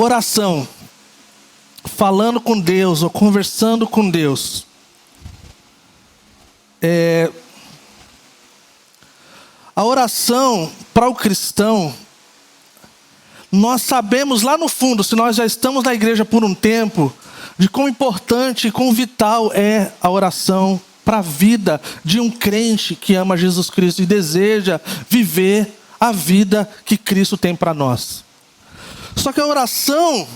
Oração, falando com Deus ou conversando com Deus, a oração para o cristão, nós sabemos lá no fundo, se nós já estamos na igreja por um tempo, de quão importante e quão vital é a oração para a vida de um crente que ama Jesus Cristo e deseja viver a vida que Cristo tem para nós. Só que a oração,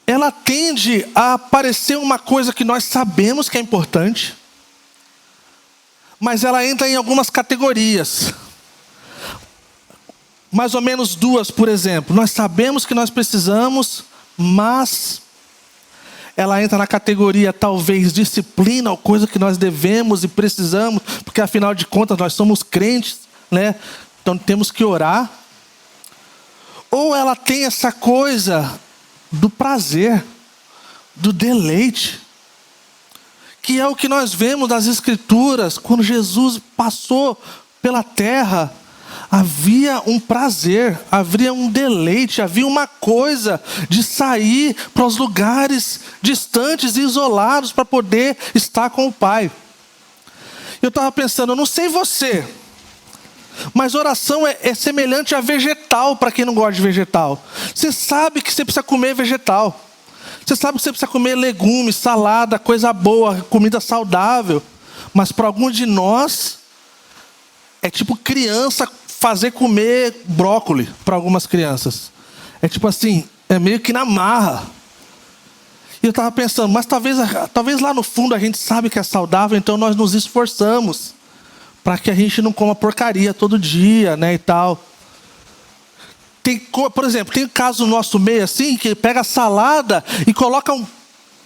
ela tende a parecer uma coisa que nós sabemos que é importante, mas ela entra em algumas categorias. Mais ou menos duas, por exemplo. Nós sabemos que nós precisamos, mas ela entra na categoria talvez disciplina, ou coisa que nós devemos e precisamos, porque afinal de contas nós somos crentes, né? Então temos que orar. Ou ela tem essa coisa do prazer, do deleite, que é o que nós vemos nas Escrituras. Quando Jesus passou pela terra, havia um prazer, havia um deleite, havia uma coisa de sair para os lugares distantes e isolados para poder estar com o Pai. Eu estava pensando, eu não sei você, mas oração é semelhante a vegetal para quem não gosta de vegetal. Você sabe que você precisa comer vegetal. Você sabe que você precisa comer legumes, salada, coisa boa, comida saudável. Mas para alguns de nós, é tipo criança fazer comer brócolis para algumas crianças. É tipo assim, é meio que na marra. E eu estava pensando, mas talvez lá no fundo a gente sabe que é saudável, então nós nos esforçamos para que a gente não coma porcaria todo dia, né, e tal. Por exemplo, tem um caso no nosso meio assim, que pega a salada e coloca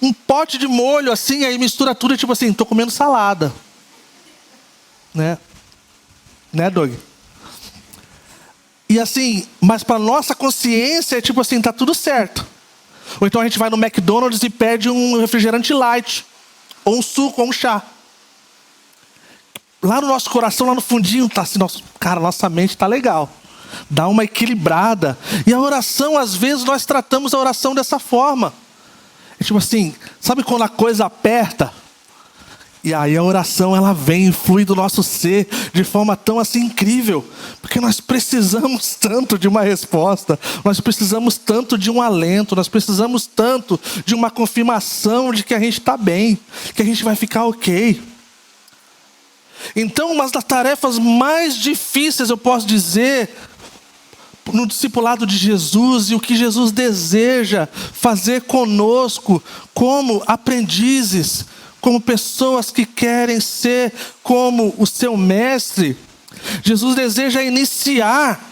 um pote de molho assim, aí mistura tudo e tipo assim, estou comendo salada. Né, Doug? E assim, mas para nossa consciência é tipo assim, tá tudo certo. Ou então a gente vai no McDonald's e pede um refrigerante light, ou um suco, ou um chá. Lá no nosso coração, lá no fundinho, tá assim, nossa mente tá legal. Dá uma equilibrada. E a oração, às vezes, nós tratamos a oração dessa forma. É tipo assim, sabe quando a coisa aperta? E aí a oração, ela vem e flui do nosso ser de forma tão assim incrível. Porque nós precisamos tanto de uma resposta. Nós precisamos tanto de um alento. Nós precisamos tanto de uma confirmação de que a gente está bem. Que a gente vai ficar ok. Então, uma das tarefas mais difíceis, eu posso dizer, no discipulado de Jesus, e o que Jesus deseja fazer conosco, como aprendizes, como pessoas que querem ser como o seu mestre, Jesus deseja iniciar,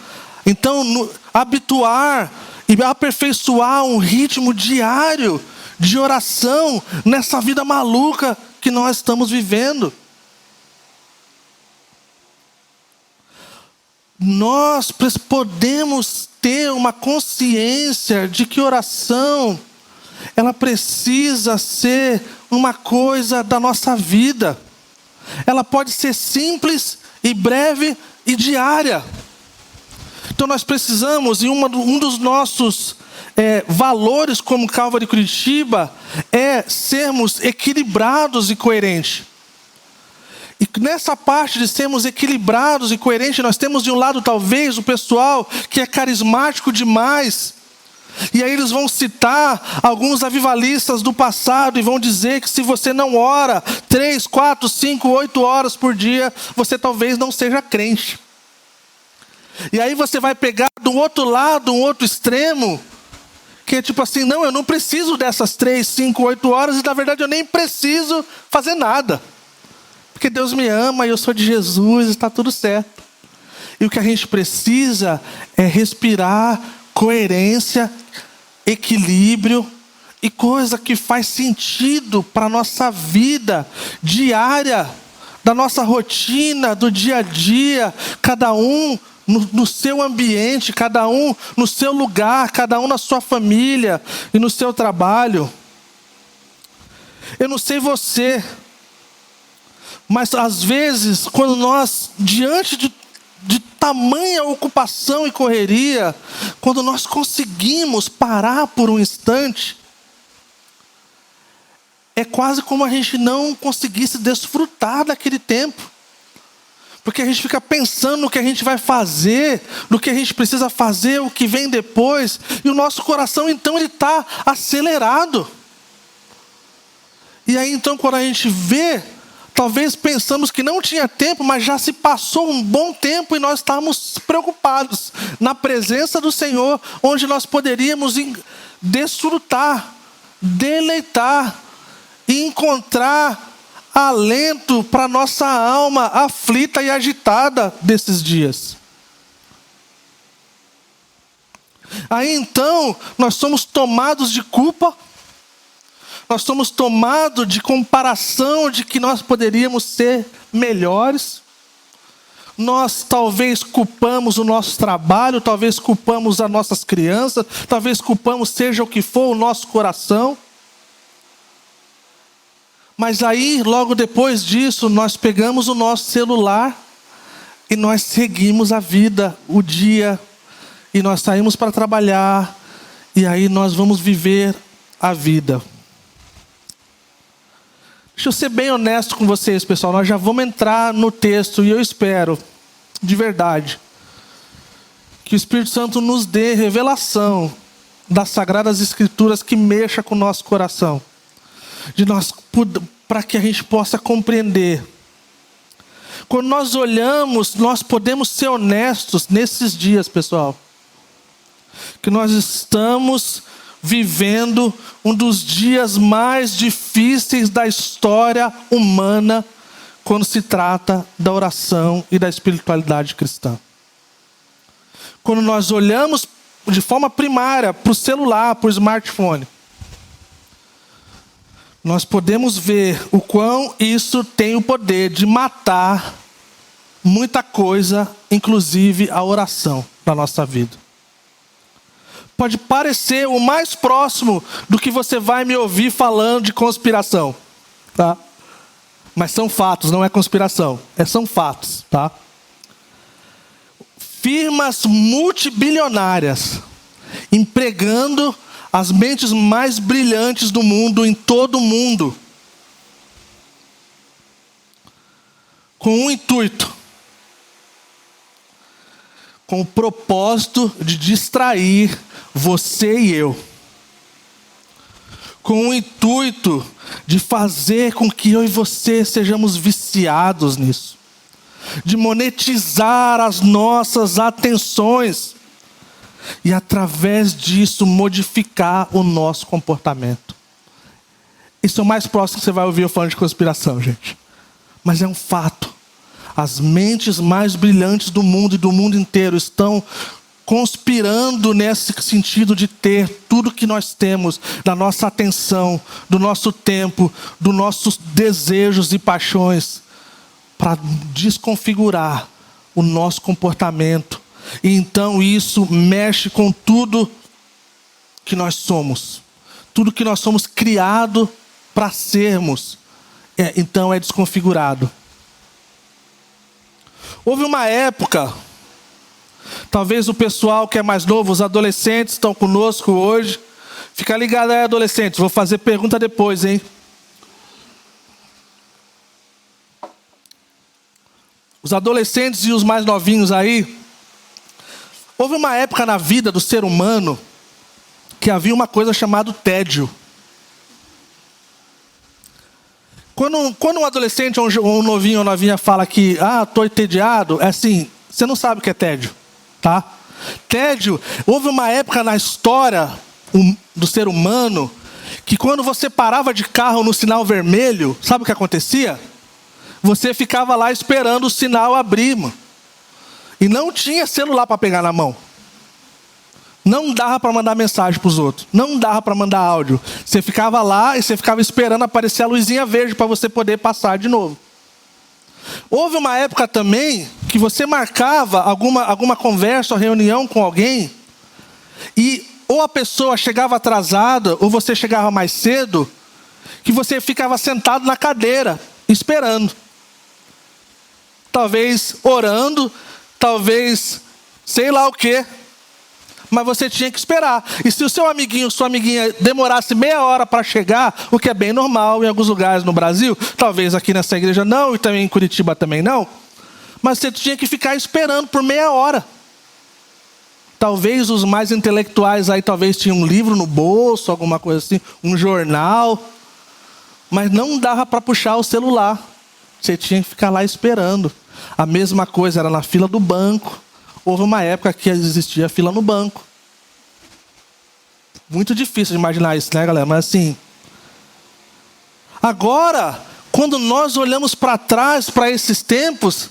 então, habituar e aperfeiçoar um ritmo diário de oração nessa vida maluca que nós estamos vivendo. Nós podemos ter uma consciência de que oração, ela precisa ser uma coisa da nossa vida. Ela pode ser simples e breve e diária. Então nós precisamos, e um dos nossos valores como Calvary Curitiba é sermos equilibrados e coerentes. E nessa parte de sermos equilibrados e coerentes, nós temos de um lado talvez o pessoal que é carismático demais. E aí eles vão citar alguns avivalistas do passado e vão dizer que se você não ora 3, 4, 5, 8 horas por dia, você talvez não seja crente. E aí você vai pegar do outro lado, um outro extremo, que é tipo assim, não, eu não preciso dessas 3, 5, 8 horas e na verdade eu nem preciso fazer nada. Porque Deus me ama e eu sou de Jesus e está tudo certo. E o que a gente precisa é respirar coerência, equilíbrio e coisa que faz sentido para a nossa vida diária, da nossa rotina, do dia a dia, cada um no seu ambiente, cada um no seu lugar, cada um na sua família e no seu trabalho. Eu não sei você, mas às vezes, quando nós, diante de tamanha ocupação e correria, quando nós conseguimos parar por um instante, é quase como a gente não conseguisse desfrutar daquele tempo. Porque a gente fica pensando no que a gente vai fazer, no que a gente precisa fazer, o que vem depois. E o nosso coração, então, ele está acelerado. E aí, então, quando a gente vê, talvez pensamos que não tinha tempo, mas já se passou um bom tempo e nós estávamos preocupados na presença do Senhor, onde nós poderíamos desfrutar, deleitar e encontrar alento para nossa alma aflita e agitada desses dias. Aí então, nós somos tomados de culpa, nós somos tomados de comparação de que nós poderíamos ser melhores. Nós talvez culpamos o nosso trabalho, talvez culpamos as nossas crianças, talvez culpamos seja o que for o nosso coração. Mas aí, logo depois disso, nós pegamos o nosso celular e nós seguimos a vida, o dia, e nós saímos para trabalhar, e aí nós vamos viver a vida. Deixa eu ser bem honesto com vocês, pessoal, nós já vamos entrar no texto, e eu espero, de verdade, que o Espírito Santo nos dê revelação das Sagradas Escrituras que mexa com o nosso coração. Para que a gente possa compreender. Quando nós olhamos, nós podemos ser honestos nesses dias, pessoal. Que nós estamos vivendo um dos dias mais difíceis da história humana, quando se trata da oração e da espiritualidade cristã. Quando nós olhamos de forma primária para o celular, para o smartphone, nós podemos ver o quão isso tem o poder de matar muita coisa, inclusive a oração da nossa vida. Pode parecer o mais próximo do que você vai me ouvir falando de conspiração, tá? Mas são fatos, não é conspiração, são fatos, tá? Firmas multibilionárias empregando as mentes mais brilhantes do mundo, em todo o mundo, com um intuito, com o propósito de distrair você e eu, com o intuito de fazer com que eu e você sejamos viciados nisso, de monetizar as nossas atenções, e através disso modificar o nosso comportamento. Isso é o mais próximo que você vai ouvir eu falando de conspiração, gente. Mas é um fato. As mentes mais brilhantes do mundo e do mundo inteiro estão conspirando nesse sentido de ter tudo que nós temos, da nossa atenção, do nosso tempo, dos nossos desejos e paixões, para desconfigurar o nosso comportamento. E então isso mexe com tudo que nós somos. Tudo que nós somos criados para sermos. Então é desconfigurado. Houve uma época, talvez o pessoal que é mais novo, os adolescentes estão conosco hoje. Fica ligado aí, adolescentes, vou fazer pergunta depois, hein? Os adolescentes e os mais novinhos aí, houve uma época na vida do ser humano que havia uma coisa chamada tédio. Quando um adolescente ou um novinho ou novinha fala que estou entediado, é assim, você não sabe o que é tédio, tá? Tédio, houve uma época na história do ser humano que quando você parava de carro no sinal vermelho, sabe o que acontecia? Você ficava lá esperando o sinal abrir, mano. E não tinha celular para pegar na mão. Não dava para mandar mensagem para os outros. Não dava para mandar áudio. Você ficava lá e você ficava esperando aparecer a luzinha verde para você poder passar de novo. Houve uma época também que você marcava alguma conversa ou reunião com alguém e ou a pessoa chegava atrasada ou você chegava mais cedo, que você ficava sentado na cadeira esperando. Talvez orando, talvez sei lá o quê. Mas você tinha que esperar. E se o seu amiguinho, sua amiguinha demorasse meia hora para chegar, o que é bem normal em alguns lugares no Brasil, talvez aqui nessa igreja não, e também em Curitiba também não, mas você tinha que ficar esperando por meia hora. Talvez os mais intelectuais aí talvez tinham um livro no bolso, alguma coisa assim, um jornal, mas não dava para puxar o celular. Você tinha que ficar lá esperando. A mesma coisa era na fila do banco. Houve uma época que existia fila no banco. Muito difícil de imaginar isso, né, galera? Mas assim, agora, quando nós olhamos para trás, para esses tempos,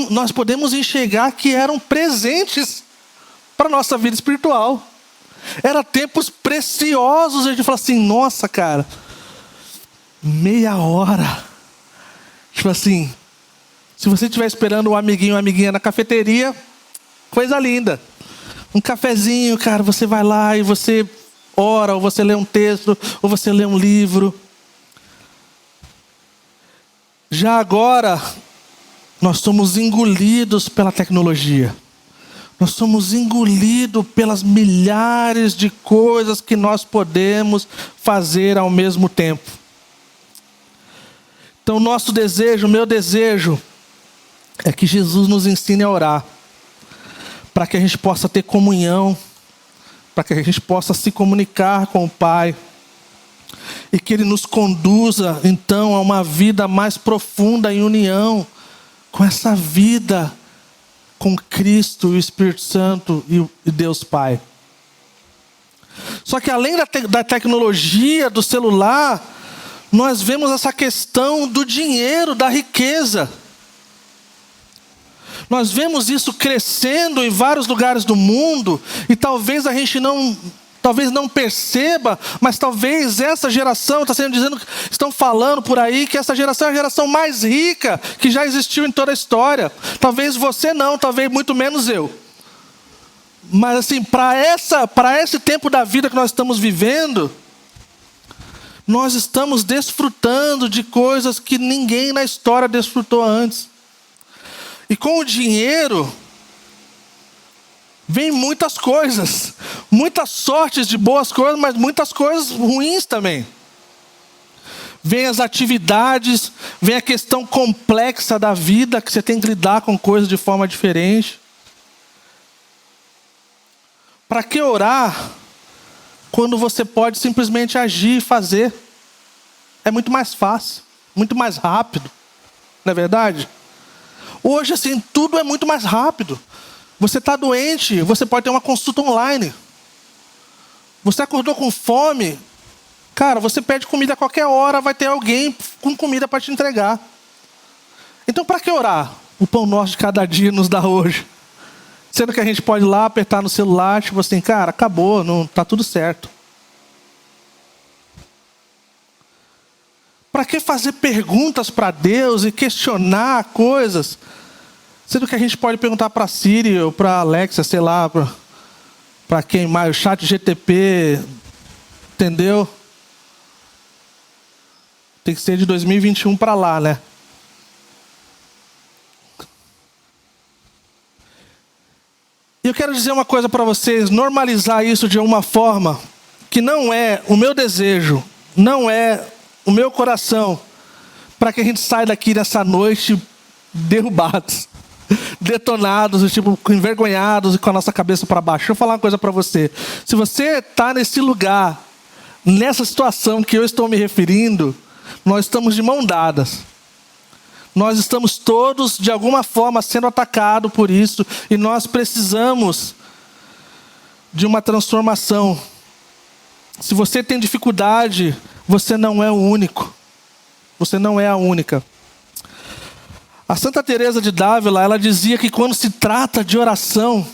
nós podemos enxergar que eram presentes para a nossa vida espiritual. Eram tempos preciosos. A gente fala assim, nossa, cara, meia hora. Tipo assim, se você estiver esperando um amiguinho ou amiguinha na cafeteria, coisa linda. Um cafezinho, cara, você vai lá e você ora, ou você lê um texto, ou você lê um livro. Já agora, nós somos engolidos pela tecnologia. Nós somos engolidos pelas milhares de coisas que nós podemos fazer ao mesmo tempo. Então, nosso desejo, meu desejo, é que Jesus nos ensine a orar, para que a gente possa ter comunhão, para que a gente possa se comunicar com o Pai, e que Ele nos conduza, então, a uma vida mais profunda em união com essa vida, com Cristo, o Espírito Santo e Deus Pai. Só que além da tecnologia, do celular, nós vemos essa questão do dinheiro, da riqueza. Nós vemos isso crescendo em vários lugares do mundo, e talvez a gente não perceba, mas talvez essa geração, estão falando por aí que essa geração é a geração mais rica que já existiu em toda a história. Talvez você não, talvez muito menos eu. Mas assim, para esse tempo da vida que nós estamos vivendo, nós estamos desfrutando de coisas que ninguém na história desfrutou antes. E com o dinheiro vem muitas coisas, muitas sortes de boas coisas, mas muitas coisas ruins também. Vem as atividades, vem a questão complexa da vida, que você tem que lidar com coisas de forma diferente. Para que orar quando você pode simplesmente agir e fazer? É muito mais fácil, muito mais rápido, não é verdade? Hoje, assim, tudo é muito mais rápido. Você está doente, você pode ter uma consulta online. Você acordou com fome, cara, você pede comida a qualquer hora, vai ter alguém com comida para te entregar. Então, para que orar? O pão nosso de cada dia nos dá hoje. Sendo que a gente pode ir lá, apertar no celular, tipo assim, cara, acabou, não está tudo certo. Para que fazer perguntas para Deus e questionar coisas? Sendo que a gente pode perguntar para a Siri ou para a Alexa, sei lá, para quem mais, o chat GTP, entendeu? Tem que ser de 2021 para lá, né? E eu quero dizer uma coisa para vocês, normalizar isso de uma forma que não é o meu desejo, não é o meu coração, para que a gente saia daqui nessa noite derrubados, detonados, tipo, envergonhados e com a nossa cabeça para baixo. Deixa eu falar uma coisa para você. Se você está nesse lugar, nessa situação que eu estou me referindo, nós estamos de mão dadas. Nós estamos todos, de alguma forma, sendo atacados por isso, e nós precisamos de uma transformação. Se você tem dificuldade, você não é o único. Você não é a única. A Santa Teresa de Dávila, ela dizia que quando se trata de oração,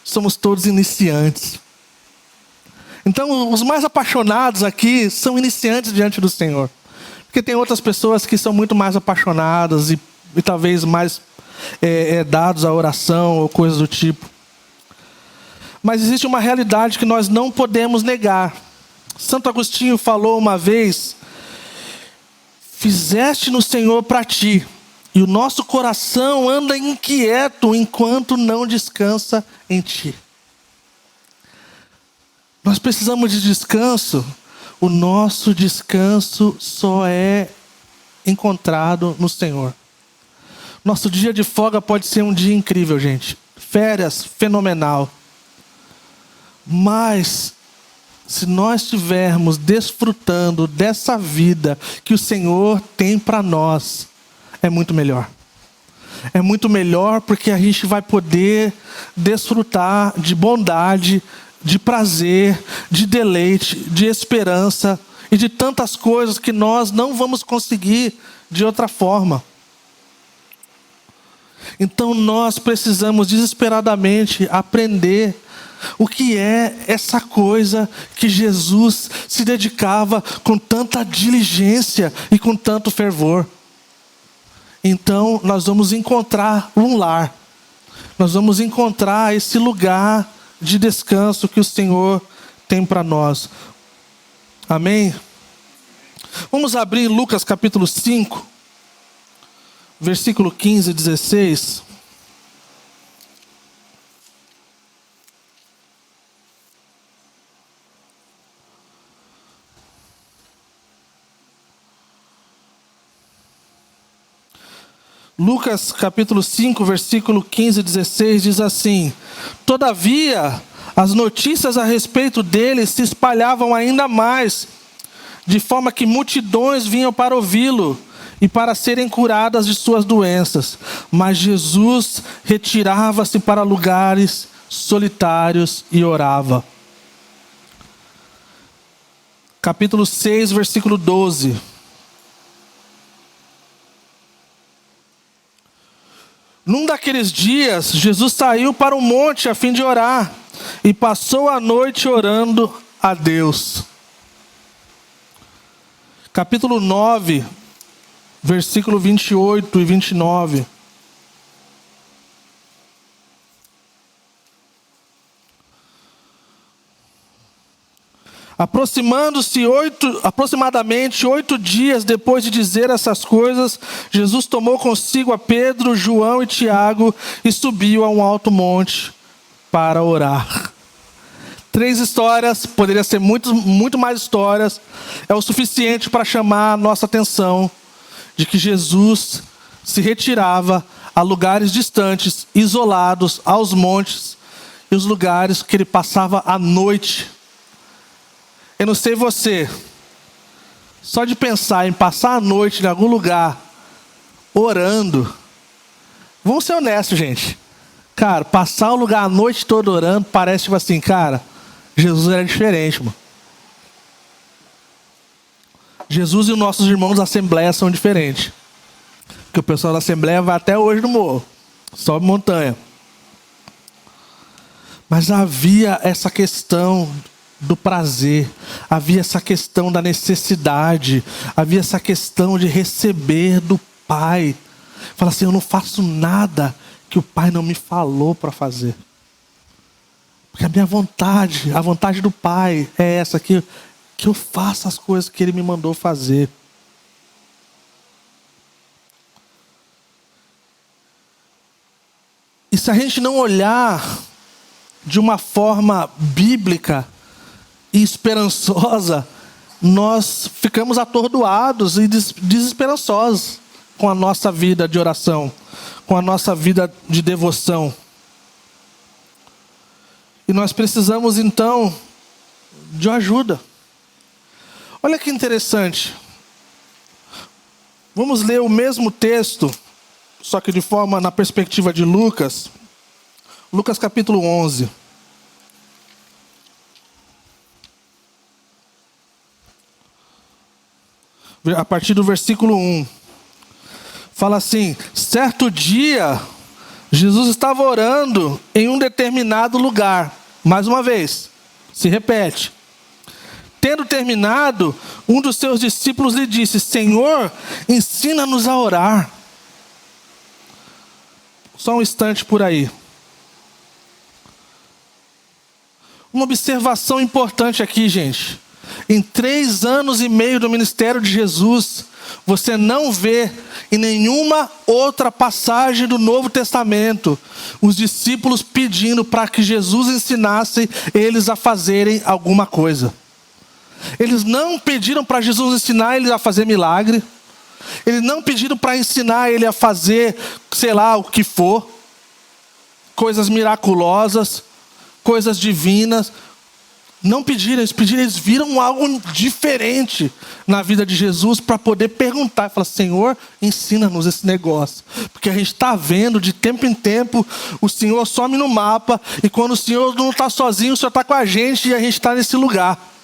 somos todos iniciantes. Então, os mais apaixonados aqui são iniciantes diante do Senhor. Porque tem outras pessoas que são muito mais apaixonadas e talvez mais dados à oração ou coisas do tipo. Mas existe uma realidade que nós não podemos negar. Santo Agostinho falou uma vez: fizeste no Senhor para ti, E o nosso coração anda inquieto enquanto não descansa em Ti. Nós precisamos de descanso. O nosso descanso só é encontrado no Senhor. Nosso dia de folga pode ser um dia incrível, gente. Férias, fenomenal. Mas, se nós estivermos desfrutando dessa vida que o Senhor tem para nós, é muito melhor. É muito melhor porque a gente vai poder desfrutar de bondade, de prazer, de deleite, de esperança e de tantas coisas que nós não vamos conseguir de outra forma. Então nós precisamos desesperadamente aprender o que é essa coisa que Jesus se dedicava com tanta diligência e com tanto fervor. Então nós vamos encontrar um lar. Nós vamos encontrar esse lugar de descanso que o Senhor tem para nós. Amém? Vamos abrir Lucas capítulo 5, versículo 15 e 16. Lucas capítulo 5, versículo 15 e 16 diz assim: Todavia, as notícias a respeito dele se espalhavam ainda mais, de forma que multidões vinham para ouvi-lo e para serem curadas de suas doenças. Mas Jesus retirava-se para lugares solitários e orava. Capítulo 6, versículo 12. Num daqueles dias, Jesus saiu para o monte a fim de orar e passou a noite orando a Deus. Capítulo 9, versículo 28 e 29. Aproximadamente 8 dias depois de dizer essas coisas, Jesus tomou consigo a Pedro, João e Tiago e subiu a um alto monte para orar. 3 histórias, poderia ser muito mais histórias, é o suficiente para chamar a nossa atenção de que Jesus se retirava a lugares distantes, isolados, aos montes, e os lugares que ele passava a noite. Eu não sei você, só de pensar em passar a noite em algum lugar orando, vamos ser honestos, gente. Cara, passar o lugar a noite toda orando parece tipo assim, cara, Jesus era diferente, mano. Jesus e os nossos irmãos da Assembleia são diferentes. Porque o pessoal da Assembleia vai até hoje no morro, sobe montanha. Mas havia essa questão do prazer, havia essa questão da necessidade, havia essa questão de receber do Pai. Fala assim, eu não faço nada que o Pai não me falou para fazer. Porque a minha vontade, a vontade do Pai é essa, que eu faça as coisas que Ele me mandou fazer. E se a gente não olhar de uma forma bíblica e esperançosa, nós ficamos atordoados e desesperançosos com a nossa vida de oração, com a nossa vida de devoção. E nós precisamos então de ajuda. Olha que interessante. Vamos ler o mesmo texto, só que de forma na perspectiva de Lucas. Lucas capítulo 11. A partir do versículo 1. Fala assim: certo dia, Jesus estava orando em um determinado lugar. Mais uma vez, se repete. Tendo terminado, um dos seus discípulos lhe disse: Senhor, ensina-nos a orar. Só um instante por aí. Uma observação importante aqui, gente. Em 3 anos e meio do ministério de Jesus, você não vê em nenhuma outra passagem do Novo Testamento, os discípulos pedindo para que Jesus ensinasse eles a fazerem alguma coisa. Eles não pediram para Jesus ensinar eles a fazer milagre. Eles não pediram para ensinar ele a fazer, sei lá, o que for. Coisas miraculosas, coisas divinas. Não pediram, eles viram algo diferente na vida de Jesus para poder perguntar. Falar, Senhor, ensina-nos esse negócio. Porque a gente está vendo de tempo em tempo, o Senhor some no mapa. E quando o Senhor não está sozinho, o Senhor está com a gente e a gente está nesse lugar.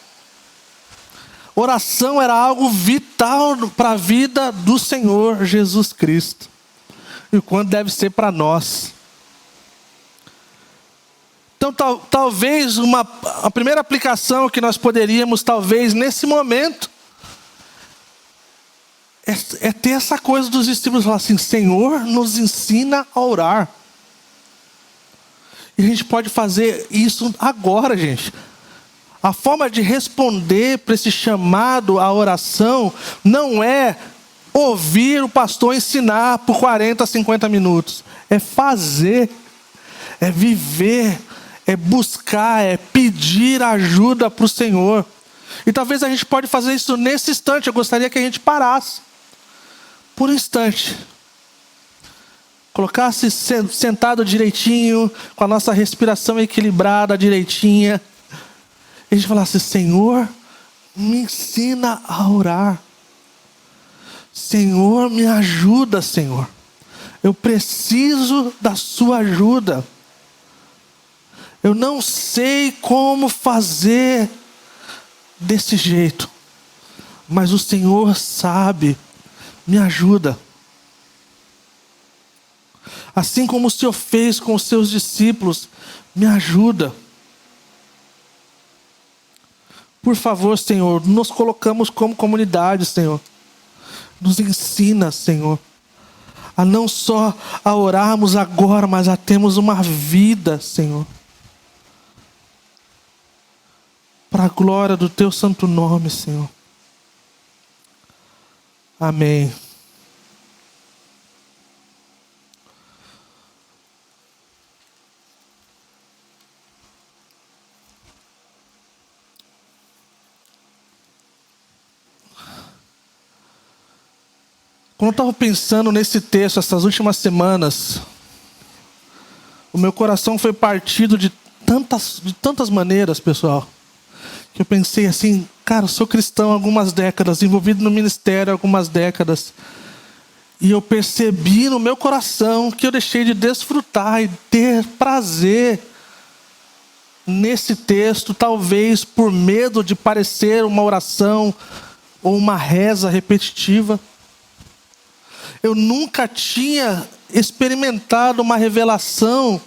Oração era algo vital para a vida do Senhor Jesus Cristo. E o quanto deve ser para nós. Então, talvez a primeira aplicação que nós poderíamos, talvez, nesse momento, é ter essa coisa dos discípulos falar assim, Senhor, nos ensina a orar. E a gente pode fazer isso agora, gente. A forma de responder para esse chamado à oração não é ouvir o pastor ensinar por 40, 50 minutos. É fazer, é viver, é buscar, é pedir ajuda para o Senhor. E talvez a gente pode fazer isso nesse instante. Eu gostaria que a gente parasse por um instante. Colocasse sentado direitinho, com a nossa respiração equilibrada direitinha. E a gente falasse, Senhor, me ensina a orar. Senhor, me ajuda, Senhor. Eu preciso da sua ajuda. Eu não sei como fazer desse jeito, mas o Senhor sabe, me ajuda. Assim como o Senhor fez com os seus discípulos, me ajuda. Por favor, Senhor, nos colocamos como comunidade, Senhor. Nos ensina, Senhor, a não só a orarmos agora, mas a termos uma vida, Senhor. Para a glória do teu santo nome, Senhor. Amém. Quando eu estava pensando nesse texto essas últimas semanas, o meu coração foi partido de tantas maneiras, pessoal, que eu pensei assim, cara, eu sou cristão há algumas décadas, envolvido no ministério há algumas décadas, e eu percebi no meu coração que eu deixei de desfrutar e ter prazer nesse texto, talvez por medo de parecer uma oração ou uma reza repetitiva. Eu nunca tinha experimentado uma revelação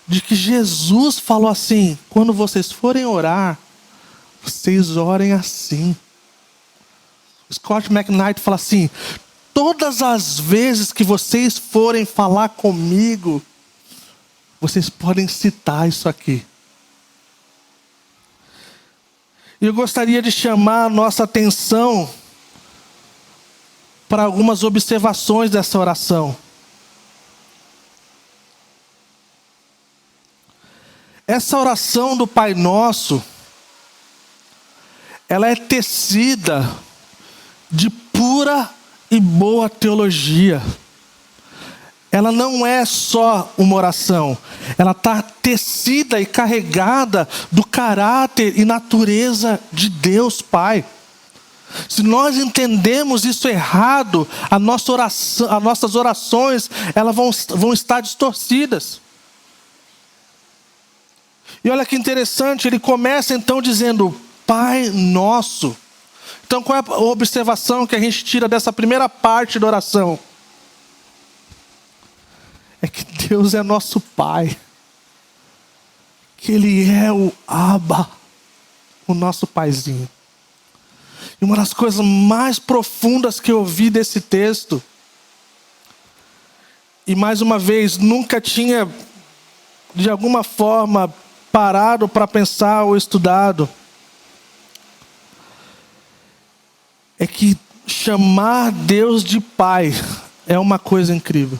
de que Jesus falou assim, quando vocês forem orar, vocês orem assim. Scott McKnight fala assim, todas as vezes que vocês forem falar comigo, vocês podem citar isso aqui. E eu gostaria de chamar a nossa atenção para algumas observações dessa oração. Essa oração do Pai Nosso, ela é tecida de pura e boa teologia. Ela não é só uma oração, ela está tecida e carregada do caráter e natureza de Deus Pai. Se nós entendemos isso errado, as nossas orações elas vão estar distorcidas. E olha que interessante, ele começa então dizendo, Pai Nosso. Então qual é a observação que a gente tira dessa primeira parte da oração? É que Deus é nosso Pai. Que Ele é o Abba, o nosso Paizinho. E uma das coisas mais profundas que eu ouvi desse texto, e mais uma vez, nunca tinha, de alguma forma, parado para pensar ou estudado, é que chamar Deus de Pai é uma coisa incrível.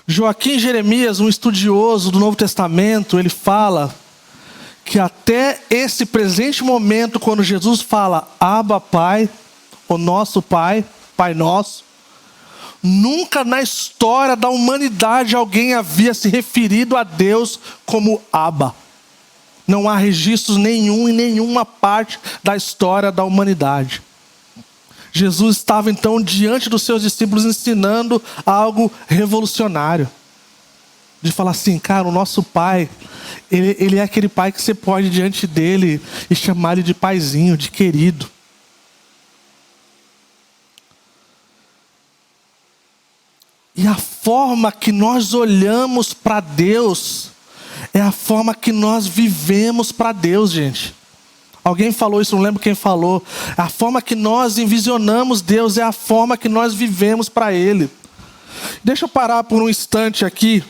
Joaquim Jeremias, um estudioso do Novo Testamento, ele fala que até esse presente momento, quando Jesus fala Abba Pai, o nosso Pai, Pai nosso, nunca na história da humanidade alguém havia se referido a Deus como Abba. Não há registros nenhum em nenhuma parte da história da humanidade. Jesus estava então diante dos seus discípulos ensinando algo revolucionário. De falar assim, cara, o nosso Pai, ele é aquele Pai que você pode ir diante dele e chamar ele de paizinho, de querido. E a forma que nós olhamos para Deus é a forma que nós vivemos para Deus, gente. Alguém falou isso, não lembro quem falou. A forma que nós envisionamos Deus é a forma que nós vivemos para Ele. Deixa eu parar por um instante aqui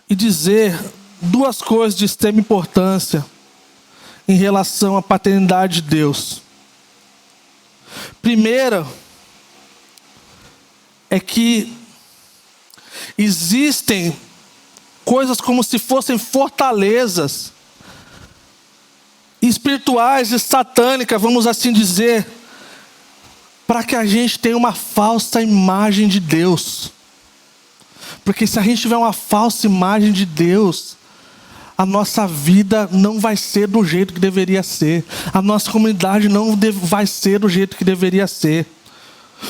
e dizer duas coisas de extrema importância em relação à paternidade de Deus. Primeira é que existem coisas como se fossem fortalezas espirituais e satânicas, vamos assim dizer, para que a gente tenha uma falsa imagem de Deus. Porque se a gente tiver uma falsa imagem de Deus, a nossa vida não vai ser do jeito que deveria ser. A nossa comunidade não vai ser do jeito que deveria ser.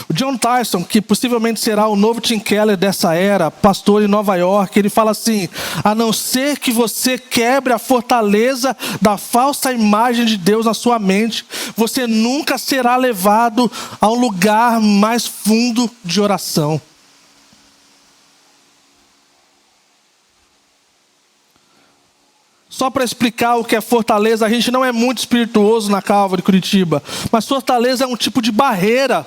O John Tyson, que possivelmente será o novo Tim Keller dessa era, pastor em Nova York, ele fala assim: a não ser que você quebre a fortaleza da falsa imagem de Deus na sua mente, você nunca será levado a um lugar mais fundo de oração. Só para explicar o que é fortaleza, a gente não é muito espirituoso na Calvary Curitiba, mas fortaleza é um tipo de barreira.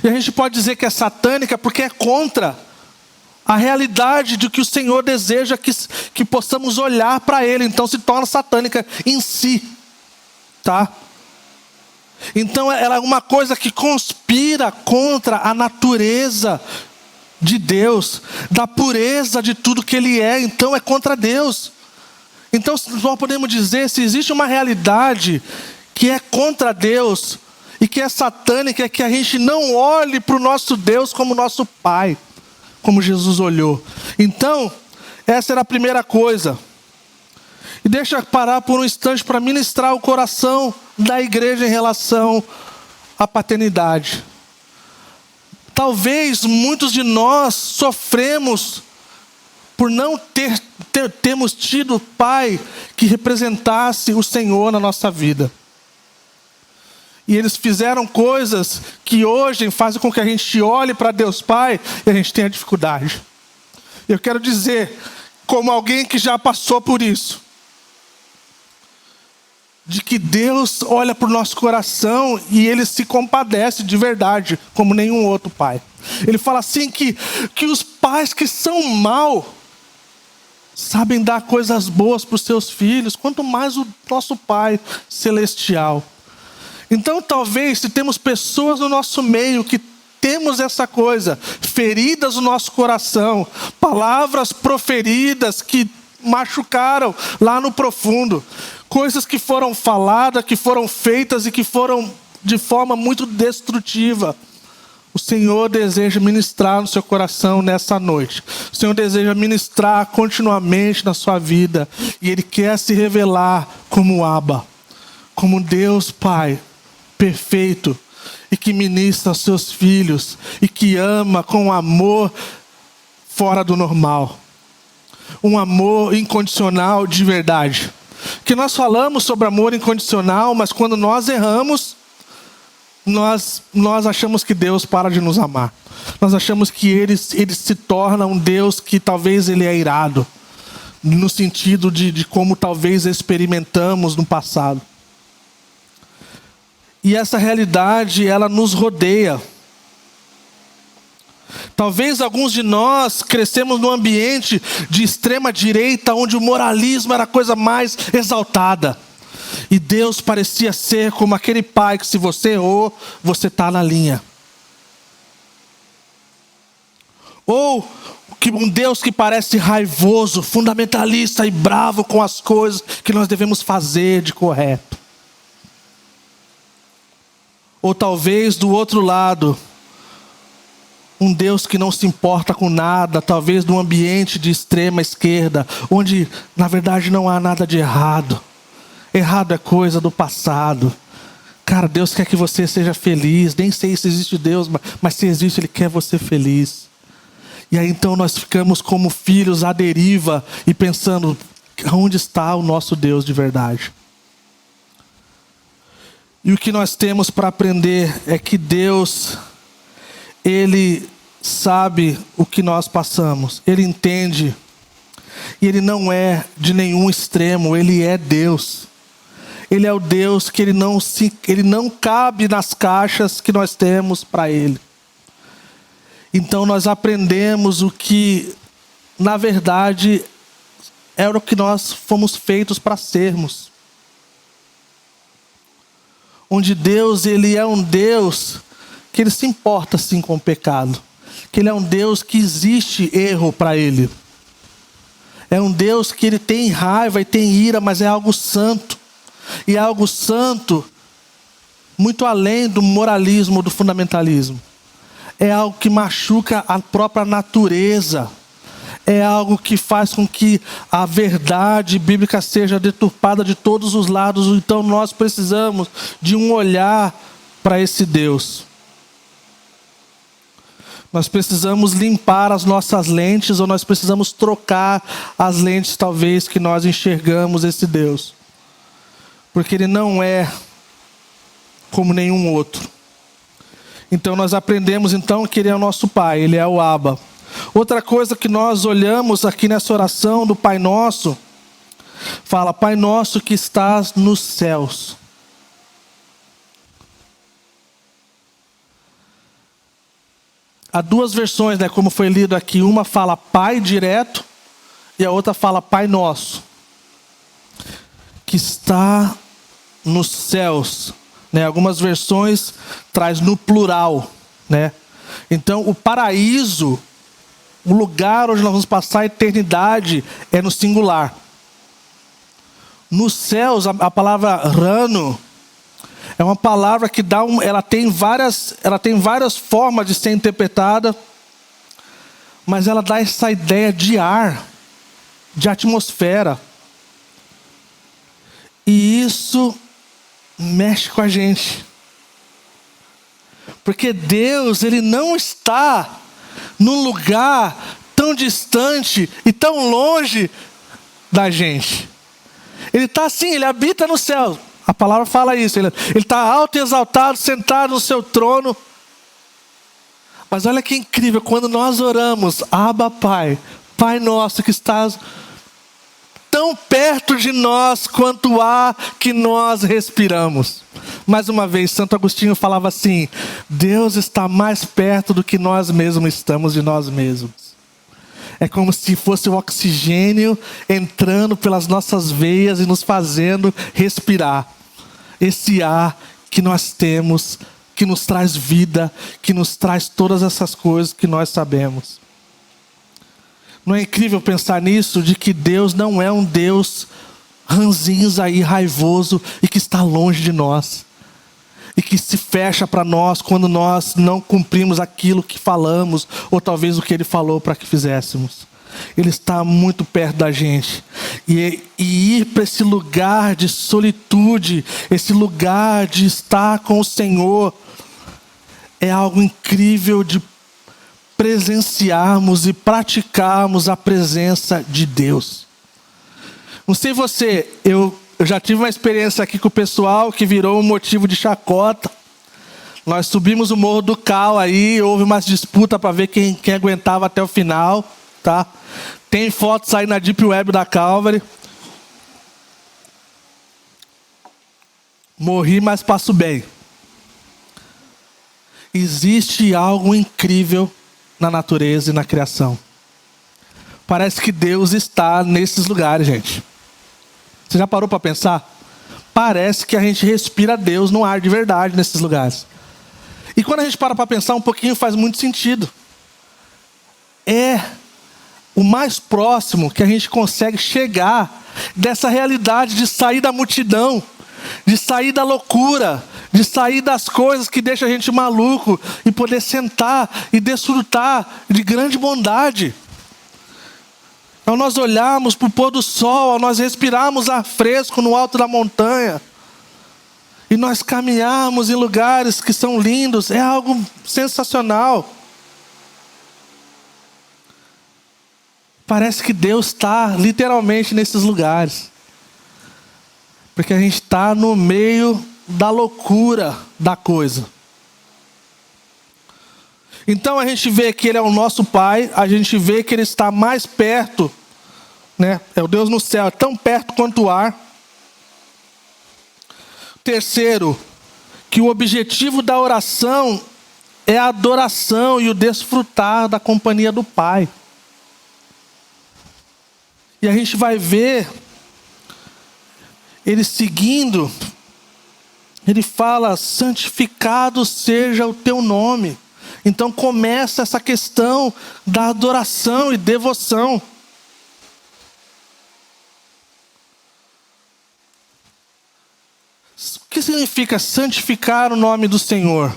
E a gente pode dizer que é satânica porque é contra a realidade de que o Senhor deseja que possamos olhar para Ele. Então se torna satânica em si, tá? Então ela é uma coisa que conspira contra a natureza de Deus, da pureza de tudo que Ele é. Então é contra Deus. Então nós podemos dizer, se existe uma realidade que é contra Deus e que é satânica, é que a gente não olhe para o nosso Deus como nosso Pai, como Jesus olhou. Então, essa era a primeira coisa. E deixa eu parar por um instante para ministrar o coração da igreja em relação à paternidade. Talvez muitos de nós sofremos por não termos tido pai que representasse o Senhor na nossa vida. E eles fizeram coisas que hoje fazem com que a gente olhe para Deus Pai e a gente tenha dificuldade. Eu quero dizer, como alguém que já passou por isso, de que Deus olha para o nosso coração e Ele se compadece de verdade, como nenhum outro pai. Ele fala assim que os pais que são maus sabem dar coisas boas para os seus filhos, quanto mais o nosso Pai celestial. Então talvez, se temos pessoas no nosso meio que temos essa coisa, feridas no nosso coração, palavras proferidas que machucaram lá no profundo, coisas que foram faladas, que foram feitas e que foram de forma muito destrutiva, o Senhor deseja ministrar no seu coração nessa noite. O Senhor deseja ministrar continuamente na sua vida. E Ele quer se revelar como Abba, como Deus Pai perfeito, e que ministra aos seus filhos, e que ama com amor fora do normal. Um amor incondicional de verdade. Que nós falamos sobre amor incondicional, mas quando nós erramos, nós achamos que Deus para de nos amar. Nós achamos que ele se torna um Deus que talvez Ele é irado, no sentido de como talvez experimentamos no passado. E essa realidade, ela nos rodeia. Talvez alguns de nós crescemos num ambiente de extrema direita, onde o moralismo era a coisa mais exaltada. E Deus parecia ser como aquele pai que, se você errou, você está na linha. Ou um Deus que parece raivoso, fundamentalista e bravo com as coisas que nós devemos fazer de correto. Ou talvez do outro lado, um Deus que não se importa com nada, talvez num ambiente de extrema esquerda, onde na verdade não há nada de errado. Errado é coisa do passado. Cara, Deus quer que você seja feliz. Nem sei se existe Deus, mas se existe, Ele quer você feliz. E aí então nós ficamos como filhos à deriva e pensando, onde está o nosso Deus de verdade? E o que nós temos para aprender é que Deus, Ele sabe o que nós passamos. Ele entende. E Ele não é de nenhum extremo, Ele é Deus. Ele é o Deus que Ele não cabe nas caixas que nós temos para Ele. Então nós aprendemos o que, na verdade, era o que nós fomos feitos para sermos. Onde Deus, Ele é um Deus que Ele se importa sim com o pecado. Que Ele é um Deus que existe erro para Ele. É um Deus que Ele tem raiva e tem ira, mas é algo santo. E é algo santo muito além do moralismo, do fundamentalismo. É algo que machuca a própria natureza. É algo que faz com que a verdade bíblica seja deturpada de todos os lados. Então nós precisamos de um olhar para esse Deus. Nós precisamos limpar as nossas lentes, ou nós precisamos trocar as lentes talvez que nós enxergamos esse Deus. Porque Ele não é como nenhum outro. Então nós aprendemos então que Ele é o nosso Pai, Ele é o Abba. Outra coisa que nós olhamos aqui nessa oração do Pai Nosso, fala, Pai Nosso que estás nos céus. Há duas versões, né, como foi lido aqui. Uma fala Pai direto e a outra fala Pai Nosso, que está nos céus. Né, algumas versões traz no plural, né? Então o paraíso, o lugar onde nós vamos passar a eternidade, é no singular. Nos céus, a palavra rano é uma palavra que ela tem várias formas de ser interpretada, mas ela dá essa ideia de ar, de atmosfera. E isso mexe com a gente. Porque Deus, Ele não está num lugar tão distante e tão longe da gente. Ele está assim, Ele habita no céu. A palavra fala isso. Ele está alto e exaltado, sentado no seu trono. Mas olha que incrível, quando nós oramos, Abba Pai, Pai Nosso que estás tão perto de nós quanto o ar que nós respiramos. Mais uma vez, Santo Agostinho falava assim, Deus está mais perto do que nós mesmos estamos de nós mesmos. É como se fosse o oxigênio entrando pelas nossas veias e nos fazendo respirar. Esse ar que nós temos, que nos traz vida, que nos traz todas essas coisas que nós sabemos. Não é incrível pensar nisso, de que Deus não é um Deus ranzinza e raivoso e que está longe de nós. E que se fecha para nós quando nós não cumprimos aquilo que falamos, ou talvez o que Ele falou para que fizéssemos. Ele está muito perto da gente. E ir para esse lugar de solitude, esse lugar de estar com o Senhor, é algo incrível de presenciarmos e praticarmos a presença de Deus. Não sei você, eu já tive uma experiência aqui com o pessoal que virou um motivo de chacota. Nós subimos o Morro do Cal aí, houve umas disputas para ver quem aguentava até o final, tá? Tem fotos aí na Deep Web da Calvary. Morri, mas passo bem. Existe algo incrível na natureza e na criação. Parece que Deus está nesses lugares, gente. Você já parou para pensar? Parece que a gente respira Deus no ar de verdade nesses lugares. E quando a gente para pensar um pouquinho, faz muito sentido. É o mais próximo que a gente consegue chegar dessa realidade de sair da multidão, de sair da loucura, de sair das coisas que deixam a gente maluco e poder sentar e desfrutar de grande bondade. Ao nós olharmos para o pôr do sol, ao nós respirarmos ar fresco no alto da montanha, e nós caminharmos em lugares que são lindos, é algo sensacional. Parece que Deus está literalmente nesses lugares. Porque a gente está no meio da loucura da coisa. Então a gente vê que Ele é o nosso Pai, a gente vê que Ele está mais perto, né? É o Deus no céu, é tão perto quanto o ar. Terceiro, que o objetivo da oração é a adoração e o desfrutar da companhia do Pai. E a gente vai ver Ele seguindo, Ele fala: santificado seja o teu nome. Então começa essa questão da adoração e devoção. O que significa santificar o nome do Senhor?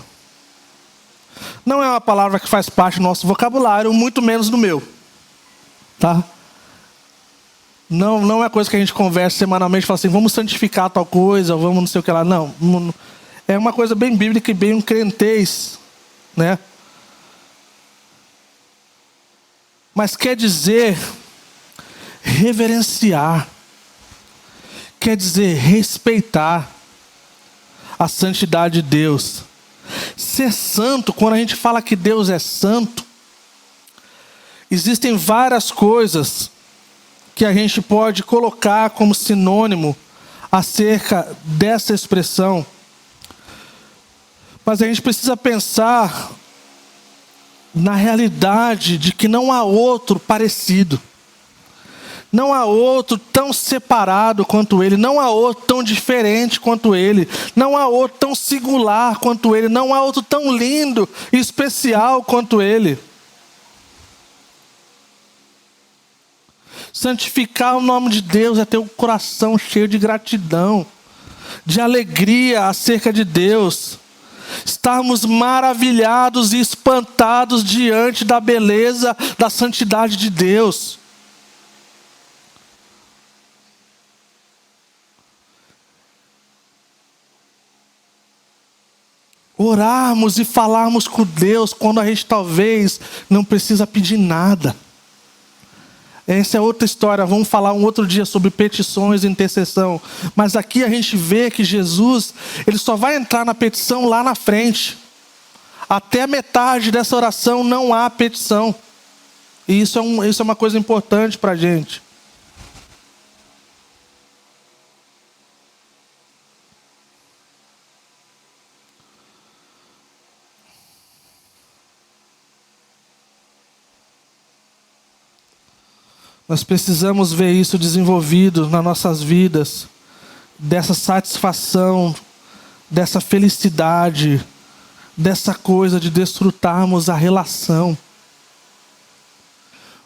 Não é uma palavra que faz parte do nosso vocabulário, muito menos do meu. Tá? Não é coisa que a gente conversa semanalmente, fala assim, vamos santificar tal coisa, vamos não sei o que lá. Não, é uma coisa bem bíblica e bem um crentez, né? Mas quer dizer reverenciar, quer dizer respeitar a santidade de Deus. Ser santo, quando a gente fala que Deus é santo, existem várias coisas que a gente pode colocar como sinônimo acerca dessa expressão. Mas a gente precisa pensar na realidade de que não há outro parecido. Não há outro tão separado quanto Ele. Não há outro tão diferente quanto Ele. Não há outro tão singular quanto Ele. Não há outro tão lindo e especial quanto Ele. Santificar o nome de Deus é ter um coração cheio de gratidão, de alegria acerca de Deus. Estarmos maravilhados e espantados diante da beleza, da santidade de Deus. Orarmos e falarmos com Deus quando a gente talvez não precisa pedir nada. Essa é outra história, vamos falar um outro dia sobre petições e intercessão. Mas aqui a gente vê que Jesus, Ele só vai entrar na petição lá na frente. Até a metade dessa oração não há petição. E isso é uma coisa importante para a gente. Nós precisamos ver isso desenvolvido nas nossas vidas, dessa satisfação, dessa felicidade, dessa coisa de desfrutarmos a relação.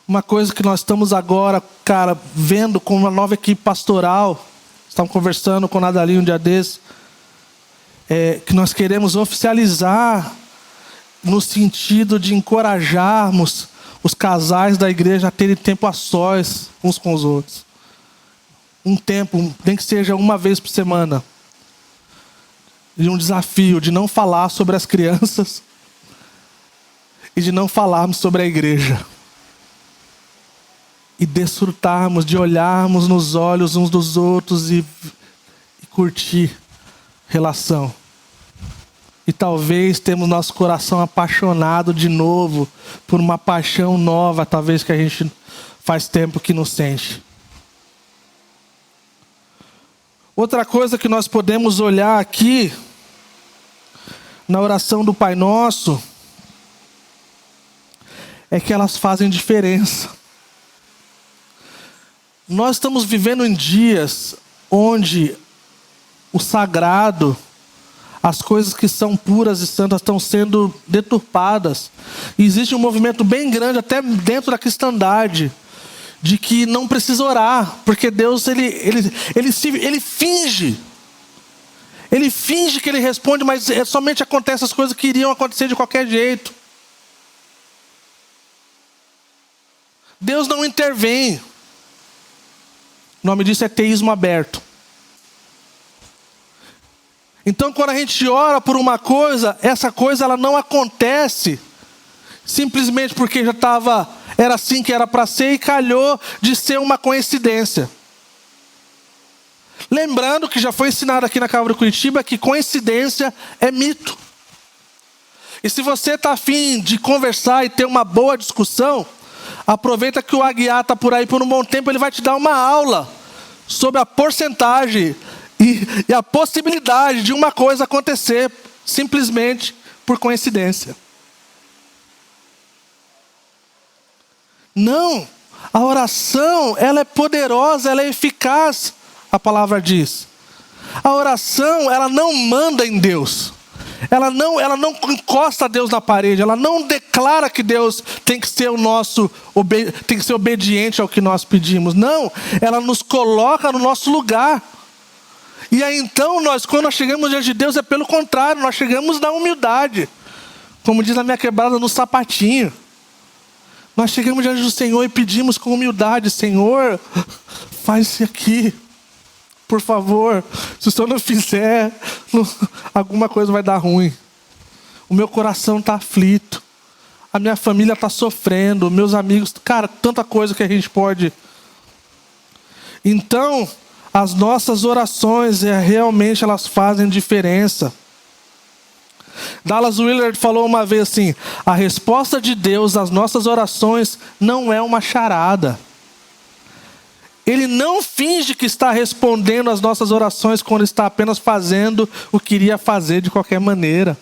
Uma coisa que nós estamos agora, cara, vendo com uma nova equipe pastoral, estamos conversando com o Nadalinho um dia desse, que nós queremos oficializar no sentido de encorajarmos os casais da igreja a terem tempo a sós uns com os outros. Um tempo, nem que seja uma vez por semana. E um desafio de não falar sobre as crianças e de não falarmos sobre a igreja. E desfrutarmos, de olharmos nos olhos uns dos outros e curtir relação. E talvez temos nosso coração apaixonado de novo por uma paixão nova, talvez que a gente faz tempo que não sente. Outra coisa que nós podemos olhar aqui, na oração do Pai Nosso, é que elas fazem diferença. Nós estamos vivendo em dias onde o sagrado, as coisas que são puras e santas estão sendo deturpadas. E existe um movimento bem grande, até dentro da cristandade, de que não precisa orar, porque Deus ele finge. Ele finge que ele responde, mas somente acontecem as coisas que iriam acontecer de qualquer jeito. Deus não intervém. O nome disso é teísmo aberto. Então, quando a gente ora por uma coisa, essa coisa ela não acontece simplesmente porque era assim que era para ser e calhou de ser uma coincidência. Lembrando que já foi ensinado aqui na Calvary Curitiba que coincidência é mito. E se você está afim de conversar e ter uma boa discussão, aproveita que o Aguiar está por aí por um bom tempo, ele vai te dar uma aula sobre a porcentagem e a possibilidade de uma coisa acontecer simplesmente por coincidência. Não, a oração ela é poderosa, ela é eficaz, a palavra diz. A oração ela não manda em Deus. Ela não encosta a Deus na parede, ela não declara que Deus tem que ser tem que ser obediente ao que nós pedimos. Não, ela nos coloca no nosso lugar. E aí então quando nós chegamos diante de Deus, é pelo contrário, nós chegamos na humildade. Como diz a minha quebrada, no sapatinho. Nós chegamos diante do Senhor e pedimos com humildade: Senhor, faz isso aqui. Por favor, se o Senhor não fizer, alguma coisa vai dar ruim. O meu coração está aflito. A minha família está sofrendo. Meus amigos, cara, tanta coisa que a gente pode. Então, as nossas orações, realmente elas fazem diferença. Dallas Willard falou uma vez assim: a resposta de Deus às nossas orações não é uma charada. Ele não finge que está respondendo às nossas orações quando está apenas fazendo o que iria fazer de qualquer maneira.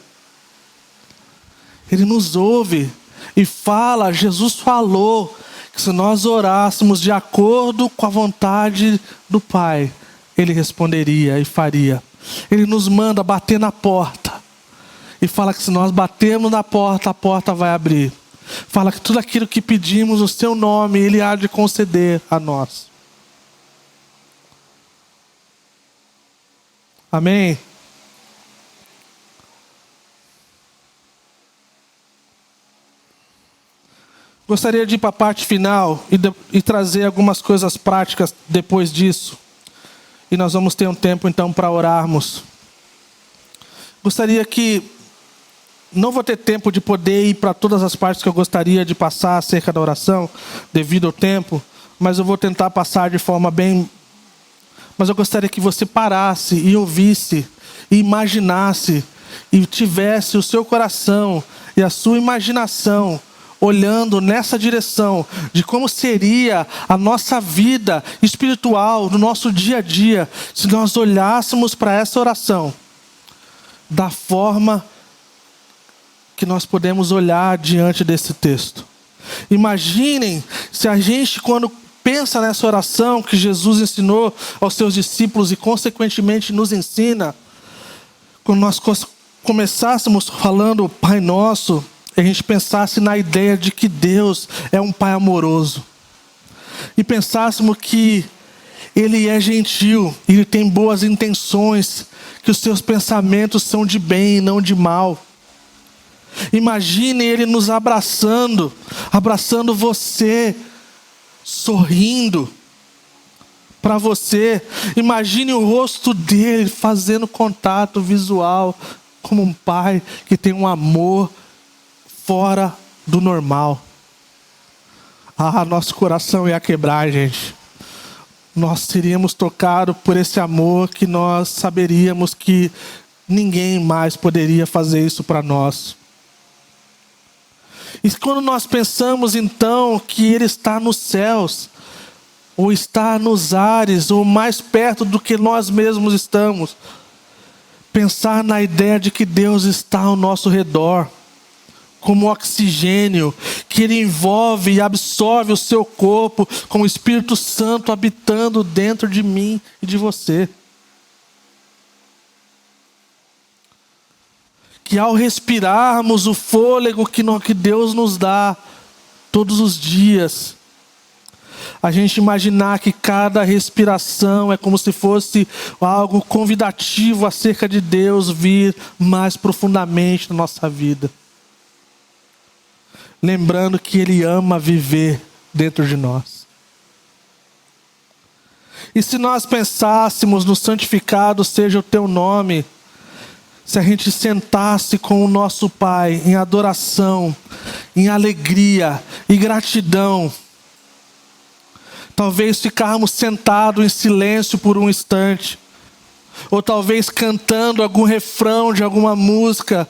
Ele nos ouve e fala, Jesus falou que se nós orássemos de acordo com a vontade do Pai, Ele responderia e faria. Ele nos manda bater na porta e fala que se nós batermos na porta, a porta vai abrir. Fala que tudo aquilo que pedimos no seu nome, Ele há de conceder a nós. Amém? Gostaria de ir para a parte final e trazer algumas coisas práticas depois disso. E nós vamos ter um tempo então para orarmos. Gostaria que... Não vou ter tempo de poder ir para todas as partes que eu gostaria de passar acerca da oração, devido ao tempo. Mas eu vou tentar passar de forma bem... Mas eu gostaria que você parasse e ouvisse, e imaginasse, e tivesse o seu coração e a sua imaginação olhando nessa direção de como seria a nossa vida espiritual, no nosso dia a dia, se nós olhássemos para essa oração da forma que nós podemos olhar diante desse texto. Imaginem se a gente, quando pensa nessa oração que Jesus ensinou aos seus discípulos e consequentemente nos ensina, quando nós começássemos falando Pai Nosso, a gente pensasse na ideia de que Deus é um Pai amoroso. E pensássemos que Ele é gentil, Ele tem boas intenções, que os seus pensamentos são de bem e não de mal. Imagine Ele nos abraçando você, sorrindo para você. Imagine o rosto dele fazendo contato visual, como um pai que tem um amor fora do normal. Nosso coração ia quebrar, gente. Nós seríamos tocados por esse amor que nós saberíamos que ninguém mais poderia fazer isso para nós. E quando nós pensamos então que Ele está nos céus, ou está nos ares, ou mais perto do que nós mesmos estamos, pensar na ideia de que Deus está ao nosso redor, como oxigênio, que Ele envolve e absorve o seu corpo, com o Espírito Santo habitando dentro de mim e de você. Que ao respirarmos o fôlego que Deus nos dá todos os dias, a gente imaginar que cada respiração é como se fosse algo convidativo acerca de Deus vir mais profundamente na nossa vida. Lembrando que Ele ama viver dentro de nós. E se nós pensássemos no santificado seja o teu nome, se a gente sentasse com o nosso Pai em adoração, em alegria e gratidão, talvez ficarmos sentados em silêncio por um instante, ou talvez cantando algum refrão de alguma música,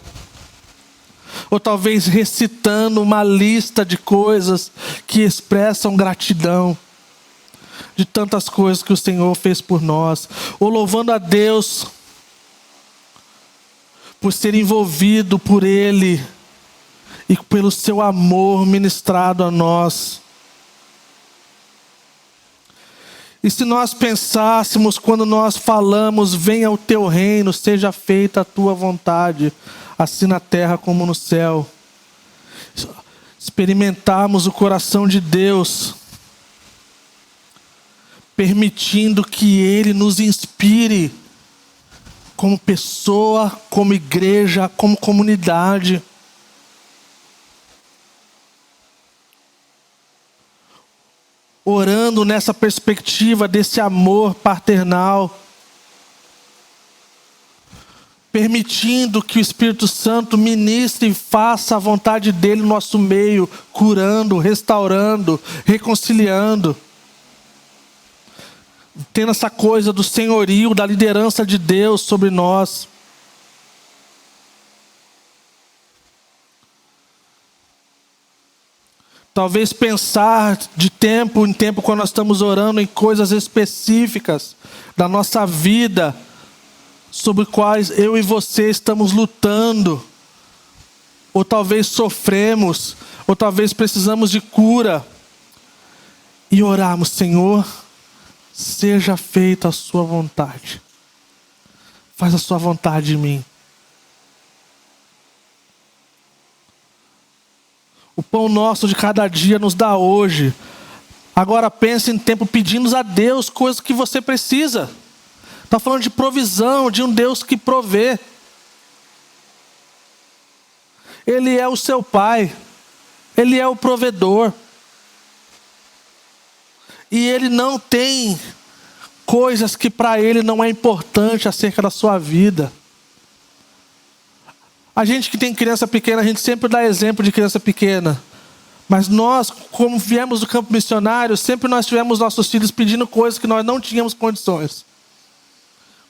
ou talvez recitando uma lista de coisas que expressam gratidão, de tantas coisas que o Senhor fez por nós, ou louvando a Deus por ser envolvido por Ele e pelo seu amor ministrado a nós. E se nós pensássemos quando nós falamos, venha o teu reino, seja feita a tua vontade, assim na terra como no céu. Experimentarmos o coração de Deus, permitindo que Ele nos inspire como pessoa, como igreja, como comunidade. Orando nessa perspectiva desse amor paternal. Permitindo que o Espírito Santo ministre e faça a vontade dEle no nosso meio, curando, restaurando, reconciliando. Tendo essa coisa do senhorio, da liderança de Deus sobre nós. Talvez pensar de tempo em tempo, quando nós estamos orando, em coisas específicas da nossa vida, sobre quais eu e você estamos lutando, ou talvez sofremos, ou talvez precisamos de cura, e orarmos: Senhor, seja feita a sua vontade. Faz a sua vontade em mim. O pão nosso de cada dia nos dá hoje. Agora pense em tempo pedindo a Deus coisas que você precisa. Está falando de provisão, de um Deus que provê. Ele é o seu Pai. Ele é o provedor. E Ele não tem coisas que para Ele não é importante acerca da sua vida. A gente que tem criança pequena, a gente sempre dá exemplo de criança pequena. Mas nós, como viemos do campo missionário, sempre nós tivemos nossos filhos pedindo coisas que nós não tínhamos condições.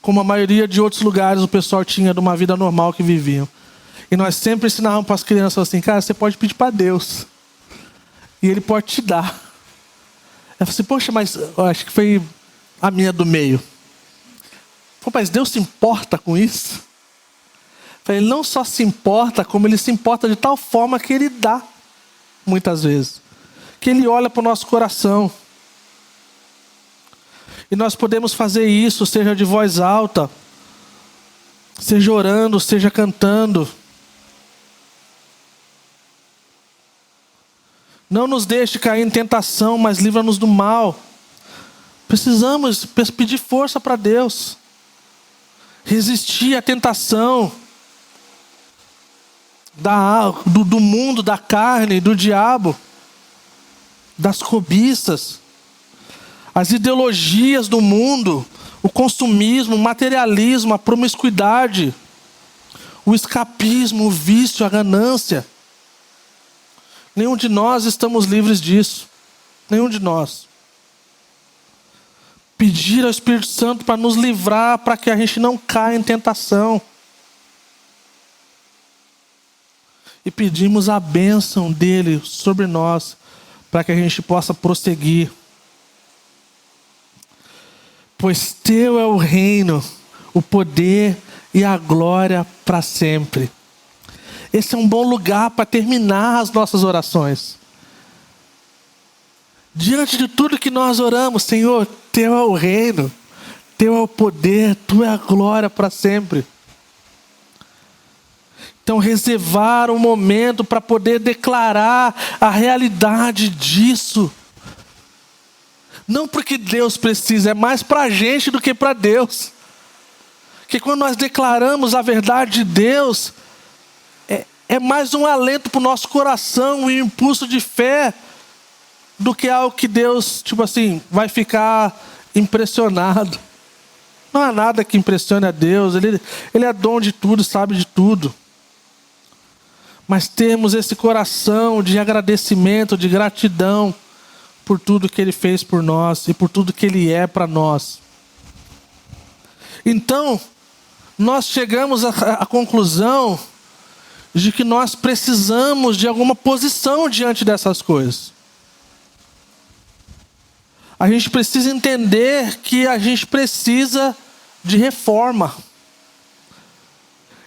Como a maioria de outros lugares o pessoal tinha de uma vida normal que viviam. E nós sempre ensinávamos para as crianças assim: cara, você pode pedir para Deus. E Ele pode te dar. Eu falei assim: poxa, mas eu acho que foi a minha do meio. Pô, mas Deus se importa com isso? Ele não só se importa, como Ele se importa de tal forma que Ele dá, muitas vezes. Que Ele olha para o nosso coração. E nós podemos fazer isso, seja de voz alta, seja orando, seja cantando. Não nos deixe cair em tentação, mas livra-nos do mal. Precisamos pedir força para Deus. Resistir à tentação do mundo, da carne, do diabo, das cobiças, as ideologias do mundo, o consumismo, o materialismo, a promiscuidade, o escapismo, o vício, a ganância. Nenhum de nós estamos livres disso. Nenhum de nós. Pedir ao Espírito Santo para nos livrar, para que a gente não caia em tentação. E pedimos a bênção dEle sobre nós, para que a gente possa prosseguir. Pois teu é o reino, o poder e a glória para sempre. esse é um bom lugar para terminar as nossas orações. Diante de tudo que nós oramos, Senhor, Teu é o reino, Teu é o poder, Tua é a glória para sempre. Então, reservar um momento para poder declarar a realidade disso. Não porque Deus precisa, é mais para a gente do que para Deus. Porque quando nós declaramos a verdade de Deus, é mais um alento para o nosso coração, um impulso de fé, do que algo que Deus, vai ficar impressionado. Não há nada que impressione a Deus, Ele é dono de tudo, sabe de tudo. Mas temos esse coração de agradecimento, de gratidão, por tudo que Ele fez por nós e por tudo que Ele é para nós. Então, nós chegamos à conclusão de que nós precisamos de alguma posição diante dessas coisas. A gente precisa entender que a gente precisa de reforma.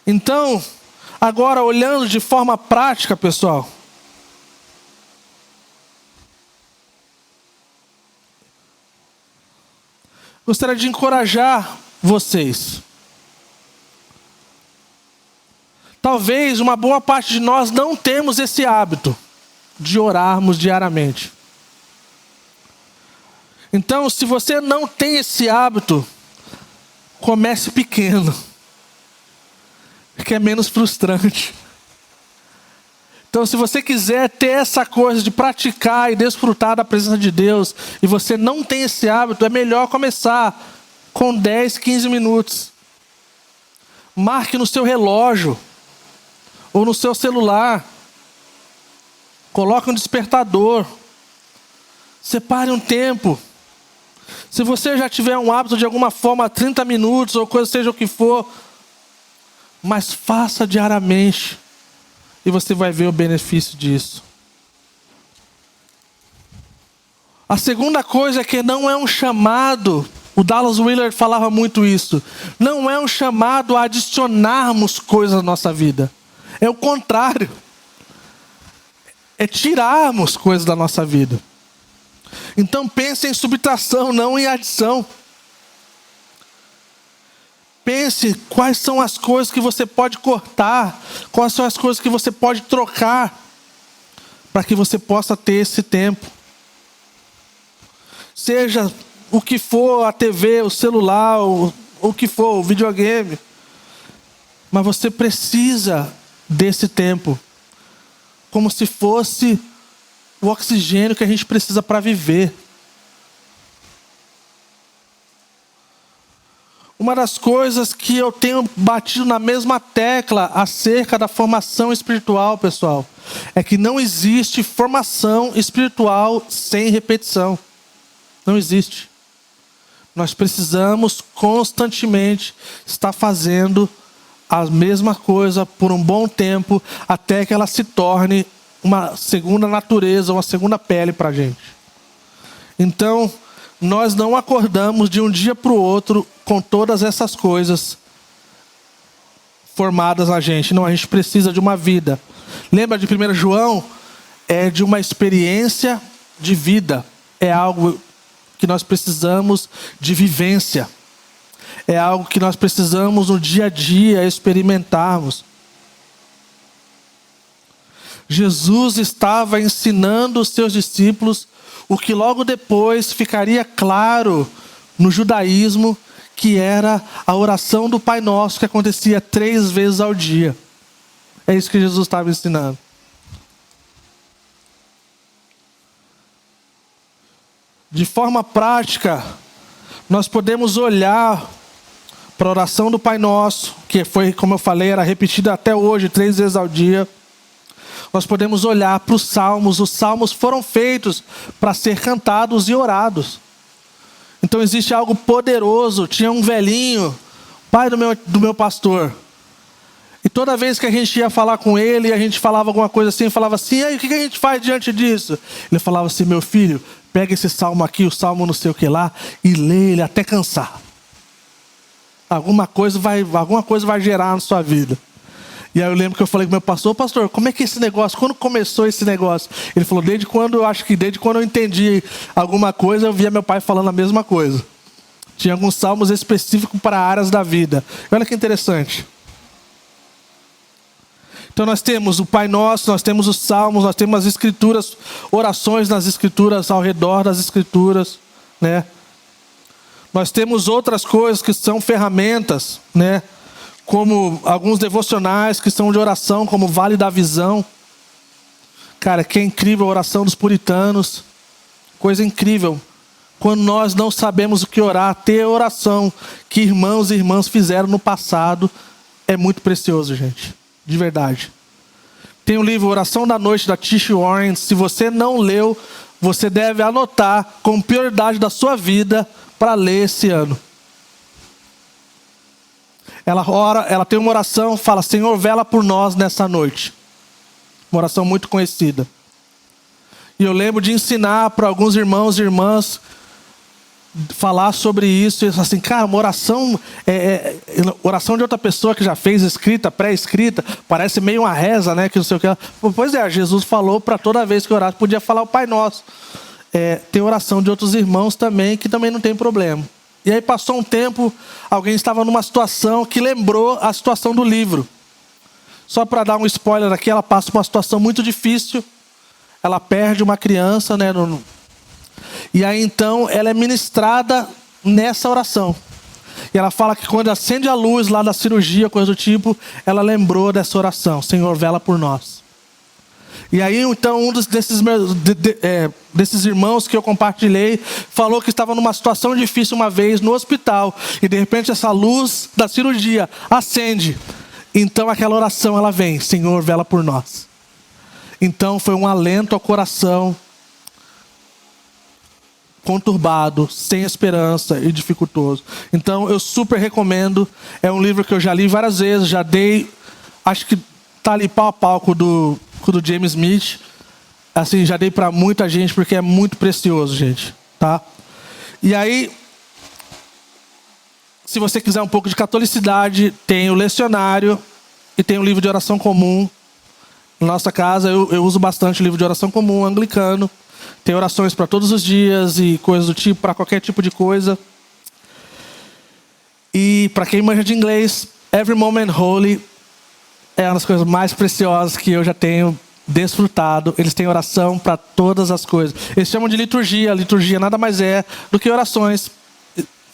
Então, agora olhando de forma prática, pessoal, gostaria de encorajar vocês. Talvez uma boa parte de nós não temos esse hábito de orarmos diariamente. Então, se você não tem esse hábito, comece pequeno, que é menos frustrante. Então, se você quiser ter essa coisa de praticar e desfrutar da presença de Deus, e você não tem esse hábito, é melhor começar com 10, 15 minutos. Marque no seu relógio, ou no seu celular. Coloque um despertador. Separe um tempo. Se você já tiver um hábito de alguma forma, 30 minutos, ou coisa seja o que for, mas faça diariamente. E você vai ver o benefício disso. A segunda coisa é que não é um chamado, o Dallas Willard falava muito isso, não é um chamado a adicionarmos coisas na nossa vida. É o contrário. É tirarmos coisas da nossa vida. Então pense em subtração, não em adição. Pense quais são as coisas que você pode cortar, quais são as coisas que você pode trocar, para que você possa ter esse tempo. Seja o que for, a TV, o celular, o que for, o videogame. Mas você precisa desse tempo, como se fosse o oxigênio que a gente precisa para viver. Uma das coisas que eu tenho batido na mesma tecla acerca da formação espiritual, pessoal, é que não existe formação espiritual sem repetição. Não existe. Nós precisamos constantemente estar fazendo a mesma coisa por um bom tempo, até que ela se torne uma segunda natureza, uma segunda pele para a gente. Então, nós não acordamos de um dia para o outro com todas essas coisas formadas na gente. Não, a gente precisa de uma vida. Lembra de 1 João? É de uma experiência de vida. É algo que nós precisamos de vivência. É algo que nós precisamos no dia a dia experimentarmos. Jesus estava ensinando os seus discípulos o que logo depois ficaria claro no judaísmo, que era a oração do Pai Nosso, que acontecia 3 vezes ao dia. É isso que Jesus estava ensinando. De forma prática, nós podemos olhar para a oração do Pai Nosso, que foi, como eu falei, era repetida até hoje 3 vezes ao dia. Nós podemos olhar para os salmos. Os salmos foram feitos para ser cantados e orados. Então existe algo poderoso. Tinha um velhinho, pai do meu pastor. E toda vez que a gente ia falar com ele, a gente falava alguma coisa assim, falava assim: e aí, o que a gente faz diante disso? Ele falava assim: meu filho, pega esse salmo aqui, o salmo não sei o que lá, e lê ele até cansar. Alguma coisa vai gerar na sua vida. E aí eu lembro que eu falei com meu pastor, pastor, como é que é esse negócio? Quando começou esse negócio? Ele falou, desde quando eu entendi alguma coisa, eu via meu pai falando a mesma coisa. Tinha alguns salmos específicos para áreas da vida. Olha que interessante. Então nós temos o Pai Nosso, nós temos os salmos, nós temos as escrituras, orações nas escrituras, ao redor das escrituras, né? Nós temos outras coisas que são ferramentas, né? Como alguns devocionais que são de oração, como o Vale da Visão. Cara, que é incrível a oração dos puritanos. Coisa incrível. Quando nós não sabemos o que orar, ter oração que irmãos e irmãs fizeram no passado é muito precioso, gente. De verdade. Tem o livro Oração da Noite, da Tish Warren. Se você não leu, você deve anotar com prioridade da sua vida para ler esse ano. Ela ora, ela tem uma oração, fala, Senhor, vela por nós nessa noite. Uma oração muito conhecida. E eu lembro de ensinar para alguns irmãos e irmãs falar sobre isso. E assim, cara, uma oração oração de outra pessoa que já fez escrita, pré-escrita, parece meio uma reza, né? Que não sei o que. Pois é, Jesus falou para toda vez que orar, podia falar o Pai Nosso. Tem oração de outros irmãos também, que também não tem problema. E aí passou um tempo, alguém estava numa situação que lembrou a situação do livro. Só para dar um spoiler aqui, ela passa por uma situação muito difícil. Ela perde uma criança, né? E aí então ela é ministrada nessa oração. E ela fala que quando acende a luz lá da cirurgia, coisa do tipo, ela lembrou dessa oração. Senhor, vela por nós. E aí então um desses irmãos que eu compartilhei falou que estava numa situação difícil uma vez no hospital. E de repente essa luz da cirurgia acende. Então aquela oração ela vem, Senhor, vela por nós. Então foi um alento ao coração conturbado, sem esperança e dificultoso. Então eu super recomendo. É um livro que eu já li várias vezes, já dei, acho que tá ali pau a pau com o do James Smith. Assim, já dei para muita gente porque é muito precioso, gente, tá? E aí, se você quiser um pouco de catolicidade, tem o lecionário e tem o livro de oração comum. Na nossa casa eu uso bastante o livro de oração comum anglicano. Tem orações para todos os dias e coisas do tipo, para qualquer tipo de coisa. E para quem manja de inglês, Every Moment Holy é uma das coisas mais preciosas que eu já tenho desfrutado. Eles têm oração para todas as coisas. Eles chamam de liturgia. A liturgia nada mais é do que orações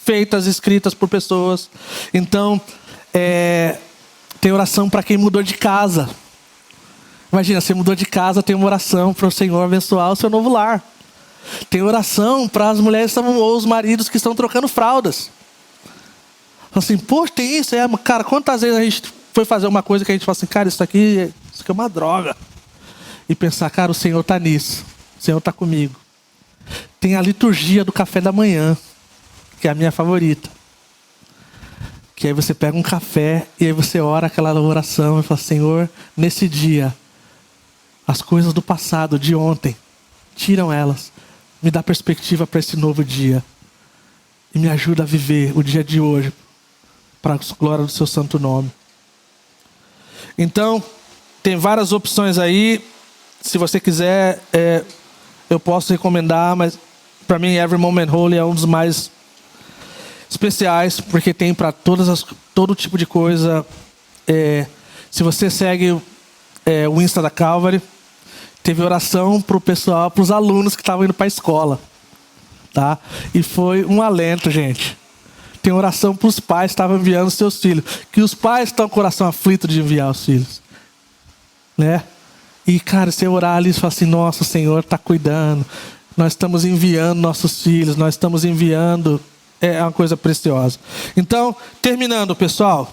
feitas, escritas por pessoas. Então, tem oração para quem mudou de casa. Imagina, você mudou de casa, tem uma oração para o Senhor abençoar o seu novo lar. Tem oração para as mulheres ou os maridos que estão trocando fraldas. Assim, poxa, tem isso? Cara, quantas vezes a gente foi fazer uma coisa que a gente fala assim, cara, isso aqui é uma droga. E pensar, cara, o Senhor está nisso. O Senhor está comigo. Tem a liturgia do café da manhã, que é a minha favorita. Que aí você pega um café e aí você ora aquela oração e fala, Senhor, nesse dia, as coisas do passado, de ontem, tiram elas. Me dá perspectiva para esse novo dia. E me ajuda a viver o dia de hoje, para a glória do seu santo nome. Então, tem várias opções aí. Se você quiser, eu posso recomendar, mas para mim Every Moment Holy é um dos mais especiais, porque tem para todo tipo de coisa. Se você segue o Insta da Calvary, teve oração para o pessoal, para os alunos que estavam indo para a escola, tá? E foi um alento, gente. Tem oração para os pais que estavam enviando seus filhos, que os pais estão com o coração aflito de enviar os filhos, né? E cara, você orar ali e falar assim, nossa, o Senhor está cuidando, nós estamos enviando nossos filhos, nós estamos enviando, é uma coisa preciosa. Então, terminando, pessoal,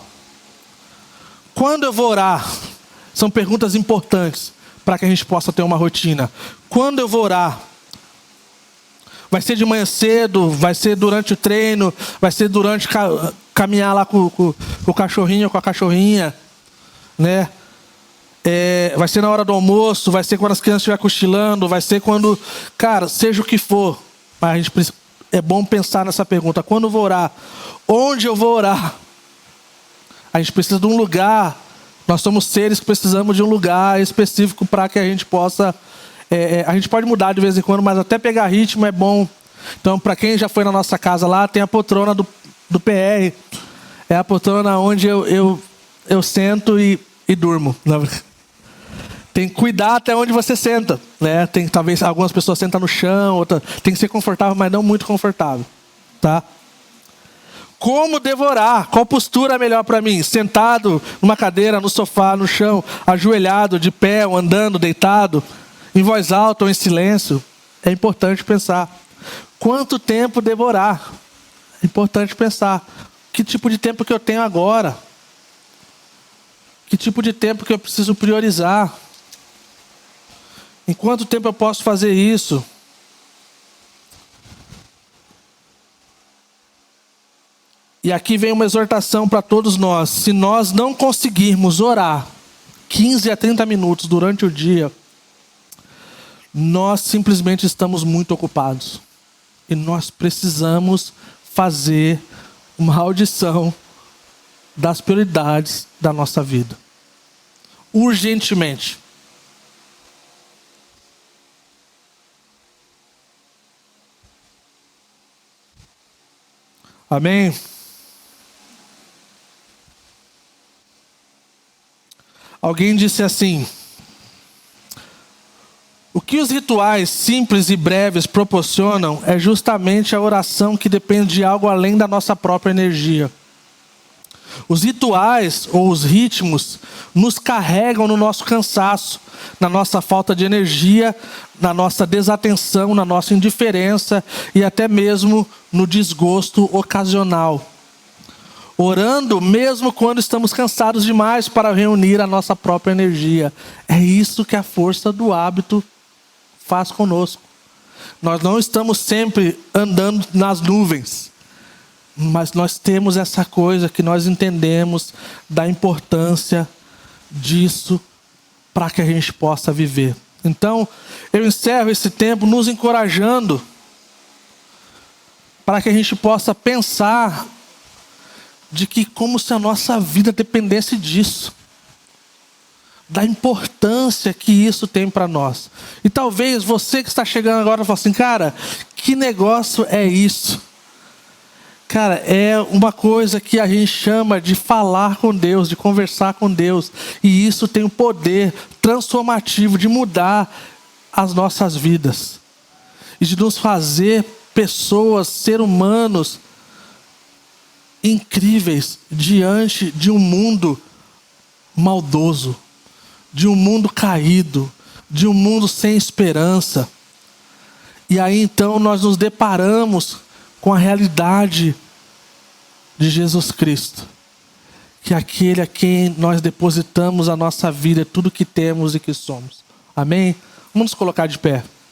quando eu vou orar, são perguntas importantes para que a gente possa ter uma rotina. Quando eu vou orar, vai ser de manhã cedo, vai ser durante o treino, vai ser durante caminhar lá com o cachorrinho, com a cachorrinha, né? Vai ser na hora do almoço, vai ser quando as crianças estiverem cochilando, vai ser quando, cara, seja o que for. Mas é bom pensar nessa pergunta. Quando eu vou orar? Onde eu vou orar? A gente precisa de um lugar Nós somos seres que precisamos de um lugar específico para que a gente possa... a gente pode mudar de vez em quando, mas até pegar ritmo é bom. Então, para quem já foi na nossa casa lá, tem a poltrona do PR. É a poltrona onde eu sento e durmo. Tem que cuidar até onde você senta, né? Talvez algumas pessoas sentam no chão, outras, tem que ser confortável, mas não muito confortável, tá? Como devorar? Qual postura é melhor para mim? Sentado numa cadeira, no sofá, no chão, ajoelhado, de pé, ou andando, deitado, em voz alta ou em silêncio? É importante pensar. Quanto tempo devorar? É importante pensar. Que tipo de tempo que eu tenho agora? Que tipo de tempo que eu preciso priorizar? Em quanto tempo eu posso fazer isso? E aqui vem uma exortação para todos nós. Se nós não conseguirmos orar 15 a 30 minutos durante o dia, nós simplesmente estamos muito ocupados. E nós precisamos fazer uma audição das prioridades da nossa vida. Urgentemente. Amém? Alguém disse assim: o que os rituais simples e breves proporcionam é justamente a oração que depende de algo além da nossa própria energia. Os rituais ou os ritmos nos carregam no nosso cansaço, na nossa falta de energia, na nossa desatenção, na nossa indiferença e até mesmo no desgosto ocasional. Orando mesmo quando estamos cansados demais para reunir a nossa própria energia. É isso que a força do hábito faz conosco. Nós não estamos sempre andando nas nuvens, mas nós temos essa coisa que nós entendemos da importância disso para que a gente possa viver. Então, eu encerro esse tempo nos encorajando para que a gente possa pensar de que como se a nossa vida dependesse disso. Da importância que isso tem para nós. E talvez você que está chegando agora fale assim: cara, que negócio é isso? Cara, é uma coisa que a gente chama de falar com Deus, de conversar com Deus. E isso tem o poder transformativo de mudar as nossas vidas. E de nos fazer pessoas, seres humanos incríveis diante de um mundo maldoso, de um mundo caído, de um mundo sem esperança. E aí então nós nos deparamos com a realidade de Jesus Cristo, que é aquele a quem nós depositamos a nossa vida, tudo que temos e que somos. Amém? Vamos nos colocar de pé.